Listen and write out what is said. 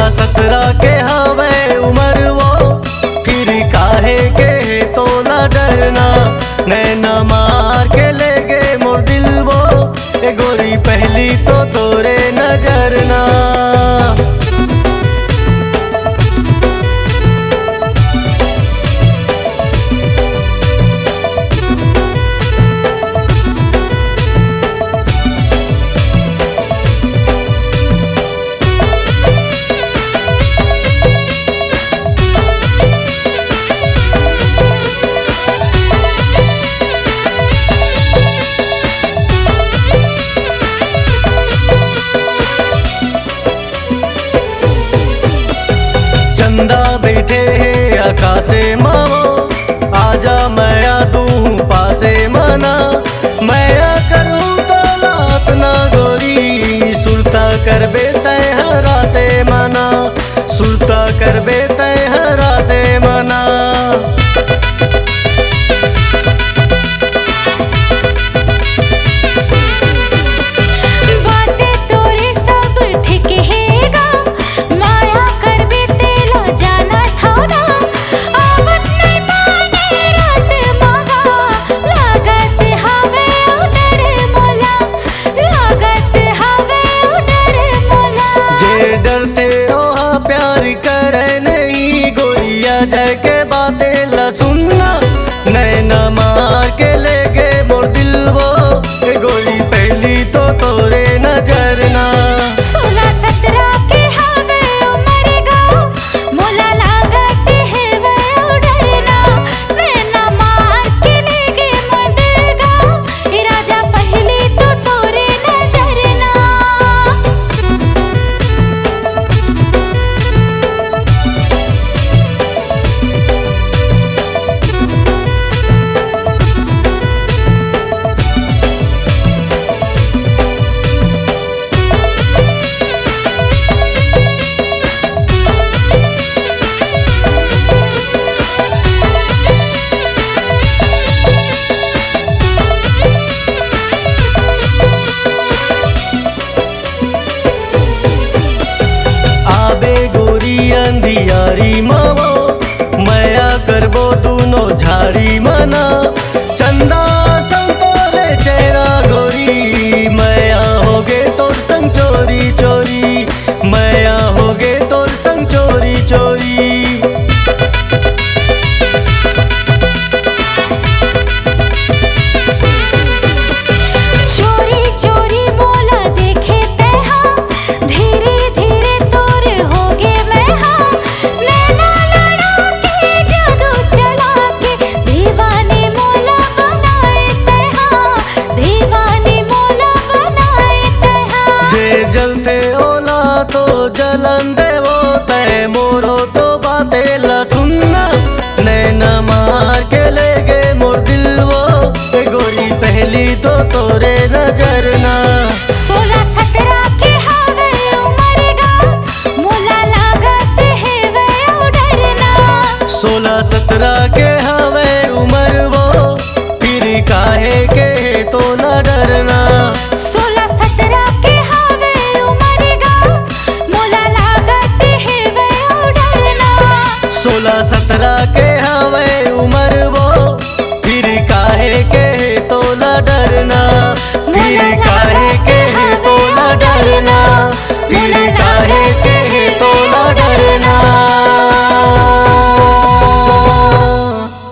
17 के हवे उम्र वो, फिर काहे के तो न डरना। नैना मार के ले गे मोर दिल वो, ए गोरी पहली तो तोरे नजर ना। चंदा बैठे है आकाशे मावो, आजा मैं दूँ पासे मना। मैं करूँ तो लात ना गोरी, सुरता कर बेते हराते मना। सुरता कर बेते हराते मना। डरते हो प्यार करे नहीं गोरिया, जय के बातें ला सुनना। नैना मार के ले गे मोर दिल वो, गोरी पहली तो तोरे नजर ना। 16-17 के हवे उमर गा, मोला लागत है वे डरना। नैना मार के ले गे मोर दिल गा, राजा पहली तो तोरे नजर ना। अंधियारी मावो, मया करबो दोनों झाड़ी मना। चंदा संग तोरे चेहरा गोरी, मया होगे तोर संग चोरी चोरी। मया होगे तोर संग चोरी चोरी। चोरी चोरी बोला देखे ते हाँ, धीरे धीरे तोरे होगे मैं हाँ। नैना लड़ा के जादू चला के, दीवानी मोला बनाए ते हाँ। दीवानी मोला बनाए ते हाँ। जे जलते ओला तो जलन देवो, ते मोरो तो बातें ला सुनना। नैना मार के ले गे मोर दिल वो, गोरी पहली तो तोरे नजर ना। 16-17 के हवे उमर गा, मोला लागत है वे डरना। 16-17 के हवे उमर वो, फिर काहे के तो न डरना। 16-17 के हवे उमर गा, मोला लागत है वे डरना। 16-17 के हवे उमर वो, फिर काहे के तो न डरना। फिर काहे के तो न डरना। फिर काहे के